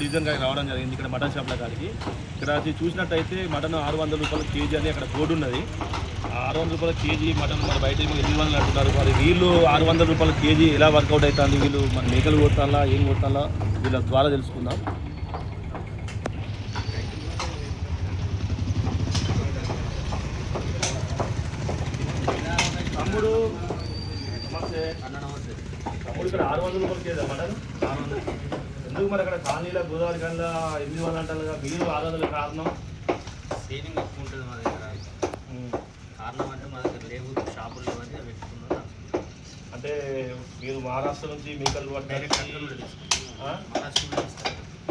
Division కాడికి రావడం జరిగింది ఇక్కడ మటన్ షాప్ల కాడికి. ఇక్కడ చూసినట్టయితే మటన్ 600 రూపాయల కేజీ అని అక్కడ బోర్డు ఉన్నది. 600 రూపాయల కేజీ మటన్ మరి బయట 800 అంటున్నారు. మరి వీళ్ళు 600 రూపాయల కేజీ ఎలా వర్కౌట్ అవుతుంది, వీళ్ళు మన మేకలు కొట్టాలా ఏం కొట్టాలా వీళ్ళ ద్వారా తెలుసుకుందాం. తమ్ముడు నమస్తే. తమ్ముడు ఇక్కడ 600 రూపాయల కేజీ మటన్ 600. ఎందుకు మరి అక్కడ కాలనీలో గోదావరి కన్నా 800 అంటారు కదా, మీరు 600 కారణం? సేవింగ్ ఎక్కువ ఉంటుంది మా దగ్గర. కారణం అంటే మా దగ్గర లేవు షాపుల్లో అంటే పెట్టుకున్నాం. అంటే మీరు మహారాష్ట్ర నుంచి మేకలు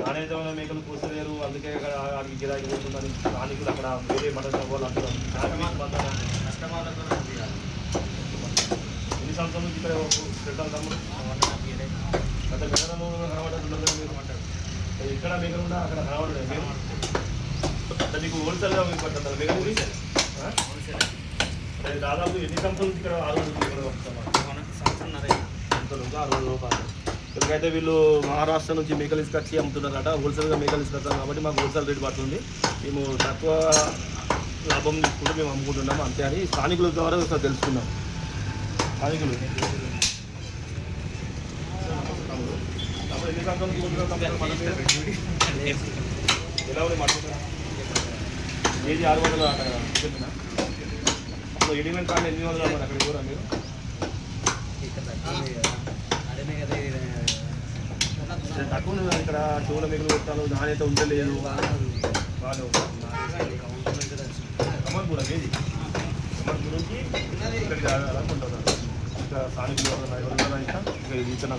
నాణ్యతమైన మేకలు కూర్చోలేరు, అందుకే అక్కడికి గిరాకీ పోతుందని స్థానికులు అక్కడ వేరే మటన్ షాప్ వాళ్ళు అంటున్నారు. కస్టమర్లతో ఎన్ని సంవత్సరాల నుంచి ఇక్కడ పెట్టాలి తమ్ముడు? గత మేకలను కనబడుతుండదు మీరు అంటారు. ఇక్కడ మేకలు కూడా అక్కడ కనబడలేదు మీరు. అంటే మీకు హోల్సేల్గా మీకు పడుతుంటారు మేకలు. దాదాపు ఎన్ని సంవత్సరాల నుంచి ఇక్కడ 600 రూపాయలు. ఇక్కడికైతే వీళ్ళు మహారాష్ట్ర నుంచి మేకలు తీసుకొచ్చి అమ్ముతున్నారట. హోల్సేల్గా మేకలు తీసుకొస్తాం కాబట్టి మాకు హోల్సేల్ రేట్ పడుతుంది. మేము తక్కువ లాభం తీసుకుంటూ మేము అమ్ముకుంటున్నాము అంతే అని స్థానికుల ద్వారా ఒకసారి తెలుసుకున్నాం. స్థానికులు ఎన్ని సంవత్సరాల ఎలా ఉంది మటన్ కేజీ 600 అక్కడ చెప్పిన ఎడిమెంట్ కార్డు 800 మరి అక్కడ కూడా మీరు తక్కువ ఇక్కడ చెవుల మిగులు పెట్టాను నాణ్యత ఉండలేదు. బాగానే అమర్పూర కేజీ అమర్పూర్ నుంచి ఇక్కడికి అనుకుంటున్నాను. ఇంకా స్థానికులు ఇంకా ఇచ్చిన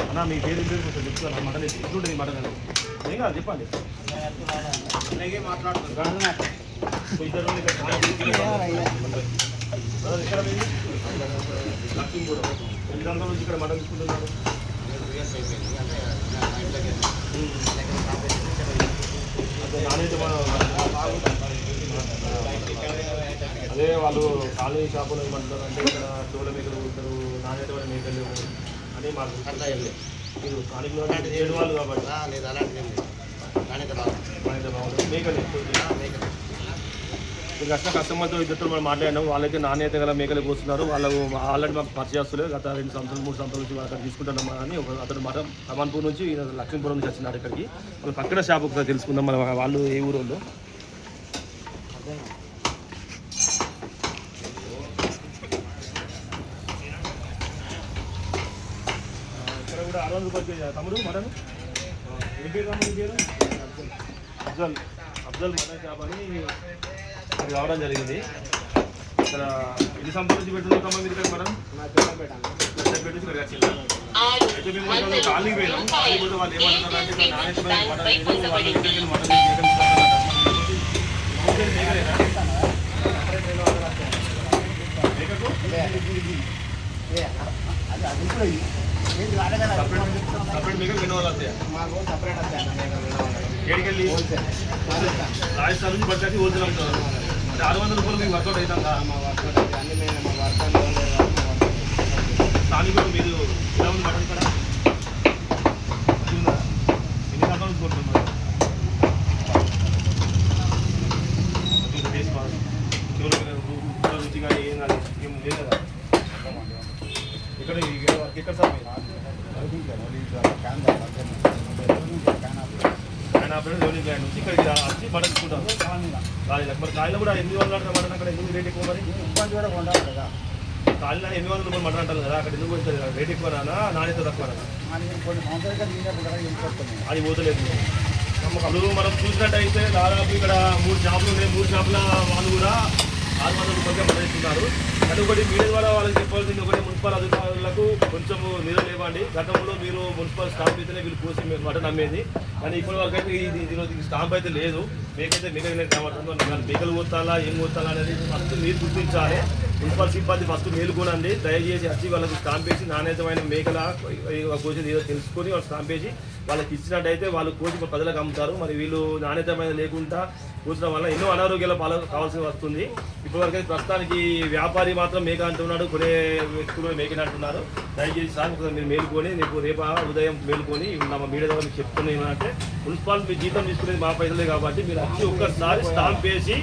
అన్న మీ పేరు కొంచెం చెప్తున్నాను. మటన్ ఎట్లుంటుంది మటన్ అని ఏం కాదు చెప్పండి. మాట్లాడుతున్నాను ఇక్కడ లక్ష్మీపురం ఎన్ని సంవత్సరాల నుంచి ఇక్కడ మటన్ తీసుకుంటున్నారు? అదే వాళ్ళు కాలనీ షాపులు ఏమంటారు అంటే ఇక్కడ చోళ మేకలు ఉంటారు, నాణ్యతమైన మేకలు అని మాకు మీరు స్థానికులు ఏడు వాళ్ళు కాబట్టి మేకలు మీకు వచ్చిన కస్టమర్తో ఇద్దరు మనం మాట్లాడినాం. వాళ్ళైతే నాణ్యత గల మేకలు కోస్తున్నారు. వాళ్ళు ఆల్రెడీ మాకు పరిచయస్తులే. గత 2 సంవత్సరాలు 3 సంవత్సరాల నుంచి వాళ్ళు తీసుకుంటున్నాం అని అతను మాట అమాన్పూర్ నుంచి లక్ష్మీపురం నుంచి వచ్చినారు ఇక్కడికి. వాళ్ళు పక్కన షాప్ ఒకసారి తెలుసుకుందాం మన వాళ్ళు ఏ ఊరు వాళ్ళు. ఇక్కడ కూడా 600 రూపాయలు తమ్ముడు మటన్. ఏ పేరు తమ్ముడు పేరు? అఫ్జల్ మటన్ షాప్ అని అది రావడం జరిగింది. ఇక్కడ ఎన్ని సంవత్సరాల నుంచి పెట్టుకుంటామా మీరు ఇక్కడ మనం అయితే మేము ఖాళీ పోయినాం. ఖాళీ పోతే వాళ్ళు ఏమంటున్నారు అంటే నాణ్యతమైన మటన్ వాళ్ళ దగ్గరికి మటన్ సపరేట్ మేకలు ఎన్ని వాళ్ళు వస్తాయి? ఏడికెళ్ళి రాజస్థాన్ నుంచి పట్టుకొచ్చి హోల్సేల్ అమ్ముతారు. అంటే 600 రూపాయలు మీకు వర్కౌట్ అవుతుందా? స్థానికులు మీరు ఎలా ఉంది మటన్ ఇక్కడ? ఎన్ని సంవత్సరాల నుంచి కొడుతున్నారు? రుచి కానీ ఏం కానీ ఏం లేదు కదా ఇక్కడ ఎక్కడ సార్ మీరు? నుంచి ఇక్కడికి వచ్చి మటన్ తీసుకుంటారు. మరి కాయలు కూడా 800 అంటారు మటన్. అక్కడ ఎందుకు రేట్ ఎక్కువ? మరి కాయలు 800 రూపాయలు మటన్ అంటారు కదా, అక్కడ ఎందుకు పోతుంది? రేట్ ఎక్కువ రానా నాణ్యత తక్కువ రానా? అది పోతలేదు. అప్పుడు మనం చూసినట్టయితే దాదాపు ఇక్కడ 3 షాపులు ఉన్నాయి. 3 షాపుల వాళ్ళు కూడా 600 రూపాయలుగా మటన్ ఇస్తున్నారు. అది ఒకటి మీడియా ద్వారా వాళ్ళకి చెప్పాల్సింది ఒకటి, మున్సిపల్ అధికారులకు కొంచెం నిధులు ఇవ్వండి. గతంలో మీరు మున్సిపల్ స్టాంప్ అయితేనే వీళ్ళు కోసి మటన్ అమ్మేది, కానీ ఇప్పటి వరకు అయితే ఈరోజు స్టాంప్ అయితే లేదు. మేకైతే మేకలు కాబడుతుందో మేకలు కొట్టాలా ఏం కొట్టాలా అనేది ఫస్ట్ మీరు గుర్తించాలి. మున్సిపల్ సిబ్బంది ఫస్ట్ మేలుకోనండి, దయచేసి వచ్చి వాళ్ళకి స్టాంప్ వేసి నాణ్యతమైన మేకల కోసేది ఏదో తెలుసుకొని వాళ్ళు స్టాంప్ వేసి వాళ్ళకి ఇచ్చినట్టయితే వాళ్ళు కోసి ప్రజలకు అమ్ముతారు. మరి వీళ్ళు నాణ్యతమైన లేకుండా కూర్చడం వల్ల ఎన్నో అనారోగ్యాల కావాల్సి వస్తుంది. ఇప్పటివరకు ప్రస్తుతానికి వ్యాపారి మాత్రం మేక అంటున్నాడు, కొనే వ్యక్తులు మేకని అంటున్నారు. దయచేసి సార్ మీరు మేలుకొని రేపు ఉదయం మేలుకొని మా మీడియా ద్వారా మీకు చెప్తున్నాను ఏమంటే మున్సిపాల్ మీ జీతం తీసుకునేది మా పైసలే కాబట్టి మీరు వచ్చి ఒక్కసారి స్టాంప్ వేసి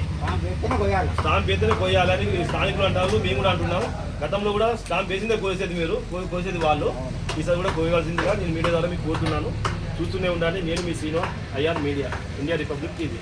స్టాంప్ వేస్తేనే పోయాలని స్థానికులు అంటారు, మేము కూడా అంటున్నాం. గతంలో కూడా స్టాంప్ వేసిందే కోసేది మీరు, కోసేది వాళ్ళు. ఈసారి కూడా కోయవలసిందిగా నేను మీడియా ద్వారా మీకు కోరుతున్నాను. చూస్తూనే ఉండాలి. నేను మీ Srinu, IR media, India Republic TV.